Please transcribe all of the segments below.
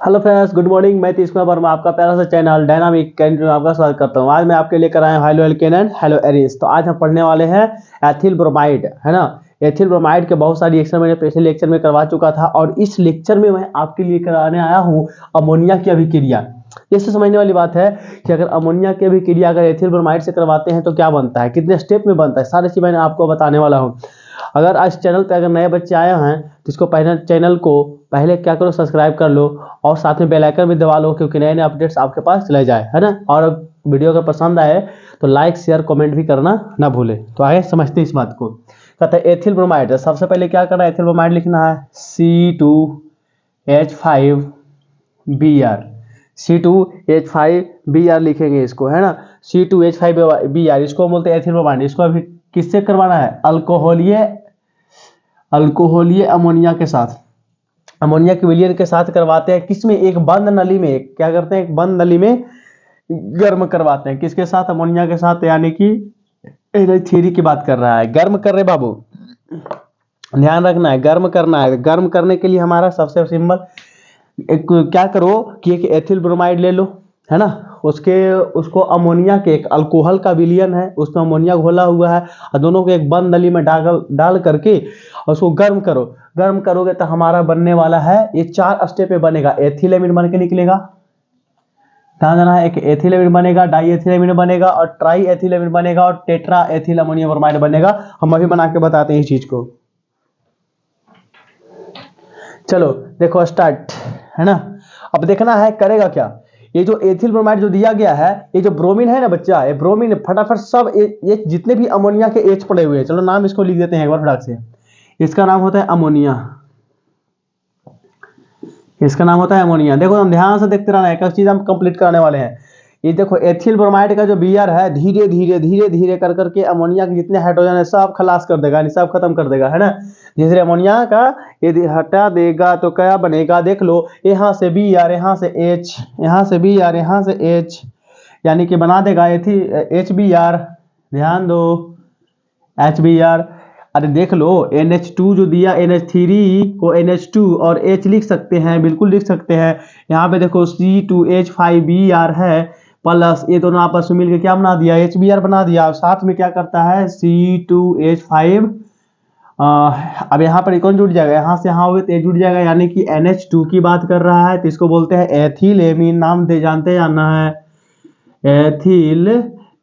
Hello friends, good morning. मैं तीस कुमार वर्मा, आपका प्यारा सा चैनल डायनामिक कैंडिडेट में आपका स्वागत करता हूं। आज मैं आपके लेकर आया हूं haloalkane and haloarenes. तो आज हम पढ़ने वाले हैं एथिल ब्रोमाइड, है ना। एथिल ब्रोमाइड के बहुत सारी लेक्चर मैंने पिछले लेक्चर में करवा चुका था और इस लेक्चर में मैं आपके लिए कराने आया हूँ अमोनिया की अभिक्रिया। इससे समझने वाली बात है कि अगर अमोनिया की अभिक्रिया अगर एथिल ब्रोमाइड से करवाते हैं तो क्या बनता है, कितने स्टेप में बनता है, सारी चीज़ मैं आपको बताने वाला हूँ। अगर आज चैनल पे अगर नए बच्चे आए हैं तो इसको चैनल को पहले क्या करो, सब्सक्राइब कर लो और साथ में बेल आइकन भी दबा लो, क्योंकि नए नए अपडेट्स आपके पास चले जाए, है ना। और वीडियो अगर पसंद आए तो लाइक शेयर कमेंट भी करना ना भूले। तो आगे समझते हैं इस बात को। कहते हैं एथिल ब्रोमाइड, सबसे पहले क्या करना है, एथिल ब्रोमाइड लिखना है C2H5Br। C2H5Br लिखेंगे इसको, है ना। C2H5Br इसको बोलते हैं एथिल ब्रोमाइड। इसको अभी किससे करवाना है, अल्कोहलीय अमोनिया के साथ, अमोनिया के विलयन के साथ करवाते हैं। किसमें, एक बंद नली में, क्या करते हैं, एक बंद नली में गर्म करवाते हैं। किसके साथ, अमोनिया के साथ, यानी कि NH3 की बात कर रहा है। गर्म कर रहे बाबू, ध्यान रखना है, गर्म करना है। गर्म करने के लिए हमारा सबसे सिंपल एक क्या करो कि एक एथिल ब्रोमाइड ले लो, है ना। उसको अमोनिया के, एक अल्कोहल का विलयन है, उसमें अमोनिया घोला हुआ है और दोनों को एक बंद नली में डाल करके उसको गर्म करो। गर्म करोगे तो हमारा बनने वाला है, ये 4 स्टेप में बनेगा। एथिलेमिन बन के निकलेगा, ध्यान देना है। एक एथिलेमिन बनेगा, डाई एथिलेमिन बनेगा और ट्राई एथिलेमिन बनेगा और टेट्रा एथिल अमोनियम ब्रोमाइड बनेगा। हम अभी बना के बताते हैं इस चीज को। चलो देखो स्टार्ट, है ना। अब देखना है करेगा क्या। ये जो एथिल ब्रोमाइड जो दिया गया है, ये जो ब्रोमीन है ना बच्चा, ये ब्रोमीन फटाफट सब ये जितने भी अमोनिया के H पड़े हुए हैं, चलो नाम इसको लिख देते हैं एक बार फटाक से। इसका नाम होता है अमोनिया, इसका नाम होता है अमोनिया। देखो हम ध्यान से देखते रहना, एक चीज हम कंप्लीट कराने वाले हैं। ये देखो एथिल ब्रोमाइड का जो Br है, धीरे धीरे कर करके अमोनिया के जितने हाइड्रोजन है सब खलास कर देगा, यानी सब खत्म कर देगा, है ना। जैसे अमोनिया का यदि हटा देगा तो क्या बनेगा, देख लो, यहाँ से Br, यहाँ से H, यहाँ से Br, यहाँ से H, यानी कि बना देगा HBr। ध्यान दो, HBr। अरे देख लो NH2 जो दिया, NH3 को NH2 और H लिख सकते हैं, बिल्कुल लिख सकते हैं। यहाँ पे देखो C2H5Br है प्लस ये दोनों आपस में मिलकर क्या बना दिया, HBr बना दिया। साथ में क्या करता है C2H5, अब यहाँ पर कौन जुड़ जाएगा, यहाँ से यहाँ हो तो जुड़ जाएगा, यानी कि NH2 की बात कर रहा है। तो इसको बोलते हैं एथिलेमीन, नाम दे जानते जाना है, एथिल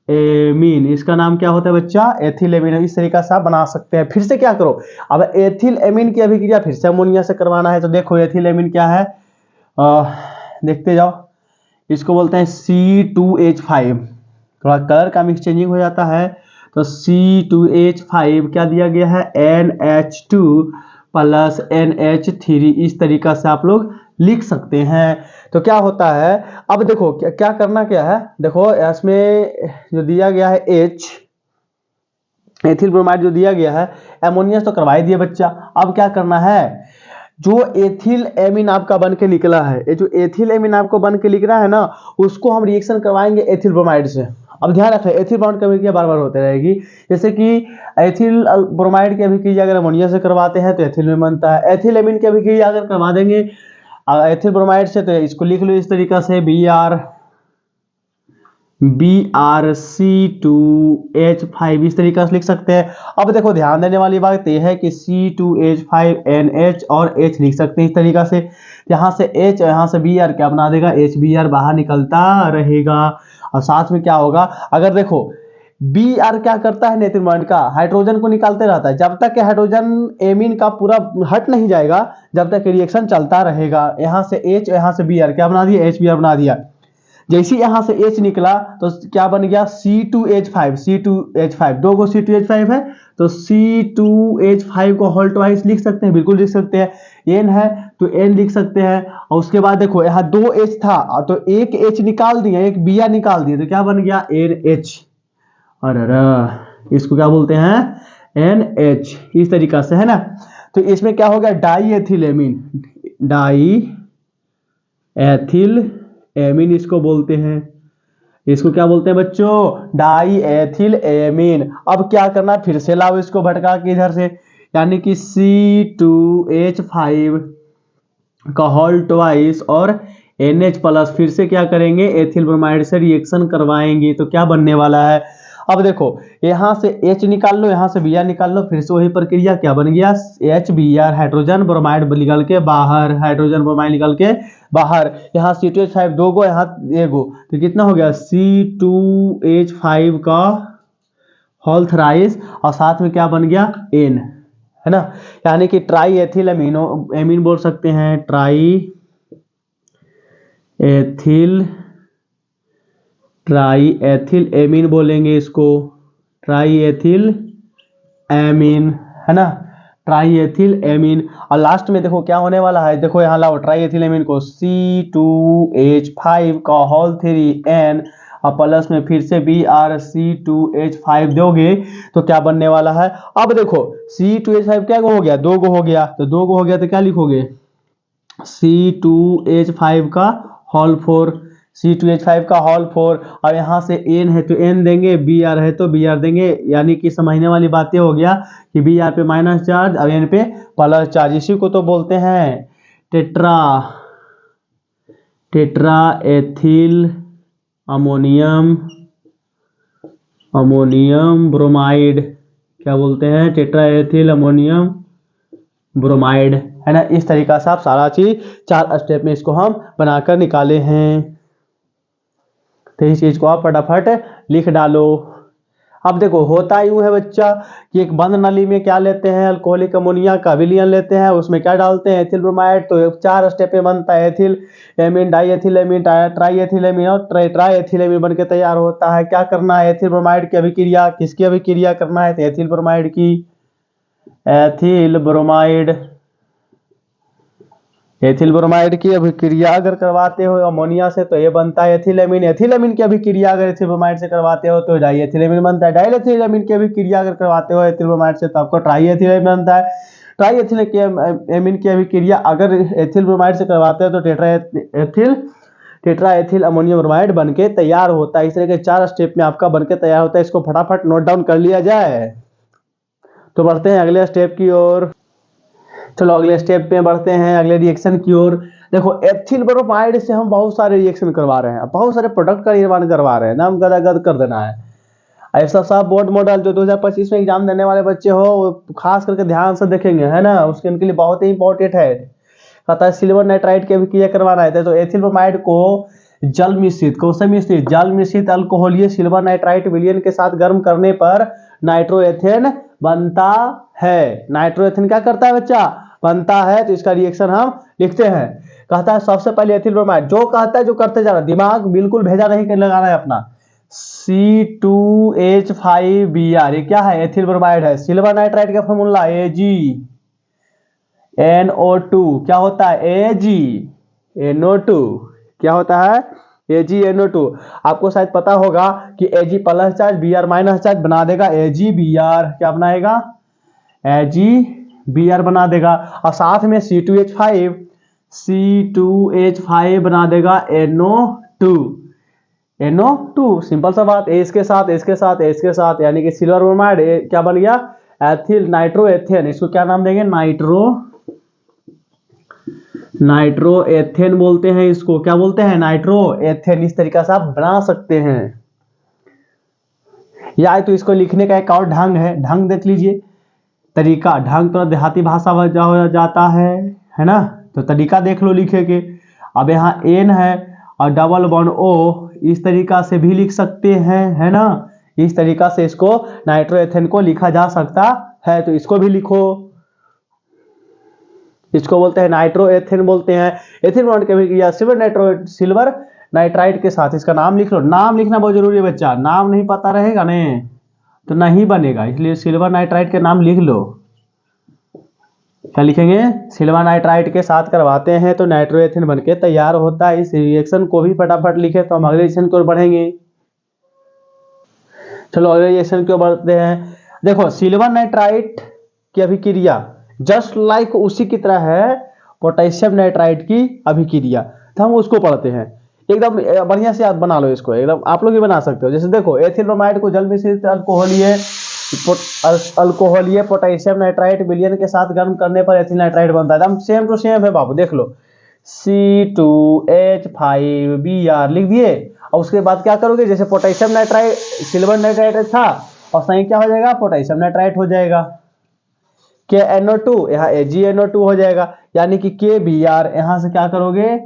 एमीन। इसका नाम क्या होता है बच्चा, एथिल एमीन। इस तरीका से आप बना सकते हैं। फिर से क्या करो, अब एथिल एमीन की अभिक्रिया फिर से अमोनिया से करवाना है। तो देखो एथिल एमीन क्या है, देखते जाओ। इसको बोलते हैं C2H5, थोड़ा कलर का मिक्स चेंजिंग हो जाता है। तो C2H5 क्या दिया गया है, NH2 प्लस NH3। इस तरीका से आप लोग लिख सकते हैं। तो क्या होता है, अब देखो क्या करना क्या है, देखो इसमें जो दिया गया है H, एथिल ब्रोमाइड जो दिया गया है, एमोनिया तो करवा ही दिया बच्चा। अब क्या करना है, जो एथिल एमीन आपका बन के निकला है, ये जो एथिल एमीन आपको बन के निकला है ना, उसको हम रिएक्शन करवाएंगे एथिल ब्रोमाइड से। अब ध्यान रखें, एथिल ब्रोमाइड की अभिक्रिया बार बार होती रहेगी। जैसे कि एथिल ब्रोमाइड की अभिक्रिया अगर अमोनिया से करवाते हैं तो एथिल में बनता है। एथिल एमीन की अभिक्रिया अगर करवा देंगे एथिल ब्रोमाइड से, तो इसको लिख लो इस तरीका से, BrC2H5, इस तरीका से लिख सकते हैं। अब देखो ध्यान देने वाली बात यह है कि C2H5NH और H लिख सकते हैं इस तरीका से। यहाँ से H, यहाँ से Br क्या बना देगा, HBr बाहर निकलता रहेगा। और साथ में क्या होगा, अगर देखो Br क्या करता है, एथिल ब्रोमाइड का हाइड्रोजन को निकालते रहता है। जब तक कि हाइड्रोजन एमीन का पूरा हट नहीं जाएगा, जब तक रिएक्शन चलता रहेगा। यहाँ से H, यहाँ से Br क्या बना दिया, HBr बना दिया। जैसे यहां से H निकला तो क्या बन गया, C2H5। दो को C2H5 है तो C2H5 को होल ट्वाइस लिख सकते हैं, बिल्कुल लिख सकते हैं। N है तो N लिख सकते हैं। और उसके बाद देखो यहाँ 2 H था तो एक H निकाल दिया, एक Br निकाल दिया, तो क्या बन गया, NH। अरे इसको क्या बोलते हैं, NH, इस तरीका से, है ना। तो इसमें क्या हो गया, die ethyl amine, die ethyl amine इसको बोलते हैं। इसको क्या बोलते हैं बच्चों, डाई एथिल एमीन। अब क्या करना, फिर से लाओ इसको भटका के इधर से, यानी कि C2H5 का होल ट्वाइस और NH प्लस फिर से क्या करेंगे, एथिल ब्रोमाइड से रिएक्शन करवाएंगे तो क्या बनने वाला है। अब देखो यहाँ से H निकाल लो, यहाँ से Br निकाल लो, फिर से वही प्रक्रिया क्या बन गया, HBr हाइड्रोजन ब्रोमाइड निकल के बाहर, हाइड्रोजन ब्रोमाइड निकल के बाहर, यहाँ C2H5 दो गो, यहाँ एक गो, तो कितना हो गया C2H5 का होल थ्राइस और साथ में क्या बन गया N, है ना, यानी कि ट्राई एथिल एमीन बोल सकते हैं, ट्राई एथिल एमीन बोलेंगे इसको, ट्राई एथिल एमीन, है ना, ट्राई एथिल एमीन। और लास्ट में देखो क्या होने वाला है, देखो यहाँ लाओ ट्राई एथिल एमीन को C2H5 का होल 3N और प्लस में फिर से BrC2H5 दोगे तो क्या बनने वाला है। अब देखो C2H5 क्या हो गया, दो गो हो गया, तो दो गो हो गया तो क्या लिखोगे C2H5 का होल 4, C2H5 का होल 4, और यहाँ से N है तो N देंगे, Br है तो Br देंगे, यानी कि समझने वाली बातें हो गया कि Br पे माइनस चार्ज और N पे प्लस चार्ज, इसी को तो बोलते हैं टेट्रा एथिल अमोनियम ब्रोमाइड, क्या बोलते हैं, टेट्रा एथिल अमोनियम ब्रोमाइड, है ना। इस तरीका से आप सारा चीज 4 स्टेप में इसको हम बनाकर निकाले हैं, तो इस चीज को आप फटाफट लिख डालो। अब देखो होता यूं है बच्चा कि एक बंद नली में क्या लेते हैं, अल्कोहलिक अमोनिया का विलयन लेते हैं, उसमें क्या डालते हैं, एथिल ब्रोमाइड, तो 4 स्टेप में बनता है, ethyl amine, die ethyl amine, try ethyl amine और ट्राई एथिल एमीन बनके तैयार होता है। क्या करना है, एथिल ब्रोमाइड की अभिक्रिया, किसकी अभिक्रिया करना है, तो एथिल ब्रोमाइड की, एथिल ब्रोमाइड की अभिक्रिया अगर करवाते हो अमोनिया से तो ये बनता है एथिल एमीन, एथिल एमीन की अभिक्रिया अगर एथिल ब्रोमाइड से करवाते हो तो डाई एथिल एमीन बनता है, डाई एथिल एमीन की अभिक्रिया अगर करवाते हो एथिल ब्रोमाइड से तो आपको ट्राई एथिल एमीन बनता है, ट्राई एथिल एमीन की अभिक्रिया अगर एथिल ब्रोमाइड से करवाते हो तो टेट्रा एथिल अमोनियम ब्रोमाइड बनके तैयार होता है। इस तरह के 4 स्टेप में आपका बनके तैयार होता है, इसको फटाफट नोट डाउन कर लिया जाए। तो बढ़ते हैं अगले स्टेप की ओर, चलो अगले स्टेप पे बढ़ते हैं, अगले रिएक्शन की ओर। देखो एथिल ब्रोमाइड से हम बहुत सारे रिएक्शन करवा रहे हैं, बहुत सारे प्रोडक्ट का निर्माण करवा रहे हैं, नाम गदागद कर देना है। ऐसा सब बोर्ड मॉडल जो 2025 में एग्जाम देने वाले बच्चे हो वो खास करके ध्यान से देखेंगे, है ना, उसके उनके लिए बहुत ही इंपॉर्टेंट है। कहता है सिल्वर नाइट्राइड की अभिक्रिया करवाना है, तो एथिल ब्रोमाइड को जल मिश्रित, कौन सा मिश्रित, जल मिश्रित अल्कोहलीय सिल्वर नाइट्राइट विलयन के साथ गर्म करने पर नाइट्रोएथेन बनता है। नाइट्रोएथेन क्या करता है बच्चा, बनता है, तो इसका रिएक्शन हम लिखते हैं। कहता है सबसे पहले एथिल ब्रोमाइड, जो कहता है जो करते जा रहा है, दिमाग बिल्कुल भेजा नहीं कर लगाना है अपना। C2H5Br ये क्या है, एथिल ब्रोमाइड है, सिल्वर नाइट्राइट का फॉर्मूला AgNO2, क्या होता है AgNO2, क्या होता है AgNO2। आपको शायद पता होगा कि Ag plus charge Br minus charge बना देगा AgBr, क्या बनाएगा AgBr बना देगा, और साथ में C2H5 बना देगा NO2, सिंपल सा बात, A इसके साथ, इसके साथ, इसके साथ, यानी कि सिल्वर ब्रोमाइड क्या बन गया एथिल नाइट्रोएथेन, इसको क्या नाम देंगे नाइट्रोएथेन बोलते हैं, इसको क्या बोलते हैं नाइट्रोएथेन। इस तरीका से आप बना सकते हैं, या तो इसको लिखने का एक और ढंग है, ढंग देख लीजिए, तरीका, ढंग तो देहाती भाषा हो जाता है ना, तो तरीका देख लो लिखे के। अब यहाँ N है और डबल बॉन्ड O, इस तरीका से भी लिख सकते हैं, है ना, इस तरीका से इसको नाइट्रोएथेन को लिखा जा सकता है, तो इसको भी लिखो, इसको बोलते हैं नाइट्रोएथेन बोलते हैं। एथिल ब्रोमाइड की अभिक्रिया सिल्वर नाइट्राइट के साथ, इसका नाम लिख लो, नाम लिखना बहुत जरूरी है बच्चा, नाम नहीं पता रहेगा ने तो नहीं बनेगा, इसलिए सिल्वर नाइट्राइट के नाम लिख लो। क्या लिखेंगे, सिल्वर नाइट्राइट के साथ करवाते हैं तो नाइट्रोएथेन बनके तैयार होता है। इस रिएक्शन को भी फटाफट लिखे तो हम अगले रिएक्शन की ओर बढ़ेंगे। चलो अगले रिएक्शन की ओर बढ़ते हैं। देखो सिल्वर नाइट्राइट की अभिक्रिया जस्ट लाइक उसी की तरह है पोटेशियम नाइट्राइट की अभिक्रिया, तो हम उसको पढ़ते हैं, एकदम बढ़िया से याद बना लो इसको, एकदम आप लोग भी बना सकते हो। जैसे देखो एथिल ब्रोमाइड को जल मिश्रित अल्कोहलीय पोटेशियम नाइट्राइट विलयन के साथ गर्म करने पर एथिल नाइट्राइट बनता है, एकदम सेम टू सेम है बाबू, देख लो C2H5Br लिख दिए। और उसके बाद क्या करोगे, जैसे पोटेशियम नाइट्राइट सिल्वर नाइट्राइट था और सही क्या हो जाएगा, पोटेशियम नाइट्राइट हो जाएगा। KNO2 यहाँ AgNO2 हो जाएगा, यानी कि KBr यहाँ से क्या करोगे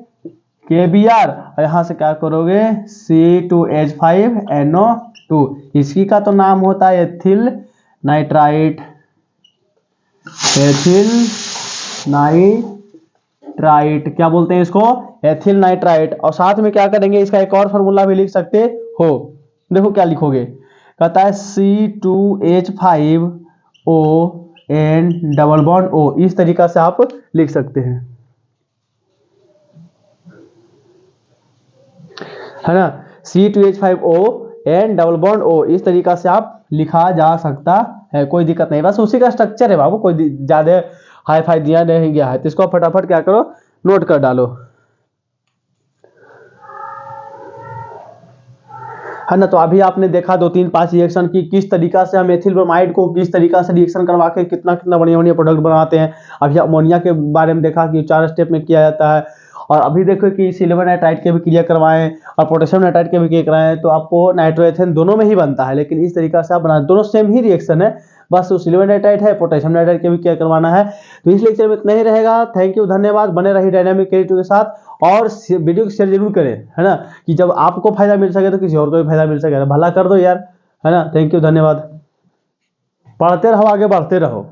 KBr और यहाँ से क्या करोगे C2H5NO2। इसकी का तो नाम होता है एथिल नाइट्राइट, एथिल नाइट्राइट क्या बोलते हैं इसको, एथिल नाइट्राइट। और साथ में क्या करेंगे, इसका एक और फॉर्मूला भी लिख सकते हो। देखो क्या लिखोगे, कहता है C2H5ON डबल बॉन्ड O, इस तरीका से आप लिख सकते हैं, है ना। C2H5ON डबल बॉन्ड O, इस तरीका से आप लिखा जा सकता है, कोई दिक्कत नहीं। बस उसी का स्ट्रक्चर है बाबू, कोई ज्यादा हाई फाई दिया नहीं गया है, तो इसको फटाफट क्या करो नोट कर डालो, है ना। तो अभी आपने देखा 2-3-5 रिएक्शन की किस तरीका से हम एथिल ब्रोमाइड को किस तरीका से रिएक्शन करवा के कितना कितना बढ़िया बढ़िया प्रोडक्ट बनाते हैं। अभी अमोनिया के बारे में देखा कि 4 स्टेप में किया जाता है। और अभी देखो कि सिल्वर नाइट्राइट के भी क्लियर करवाएं और पोटेशियम नाइट्राइट के भी क्लियर कराएं, तो आपको नाइट्रोएथेन दोनों में ही बनता है, लेकिन इस तरीका से आप बना, दोनों सेम ही रिएक्शन है, बस सिल्वर नाइट्राइट है, पोटेशियम नाइट्राइट के भी क्लियर करवाना है। तो इस लेक्चर में इतना ही रहेगा। थैंक यू, धन्यवाद। बने रही डायनामिक क्रिएटिव के साथ और वीडियो को शेयर जरूर करें, है ना, कि जब आपको फायदा मिल सके तो किसी और को भी फायदा मिल सके, भला कर दो यार, है ना। थैंक यू, धन्यवाद। पढ़ते रहो, आगे बढ़ते रहो।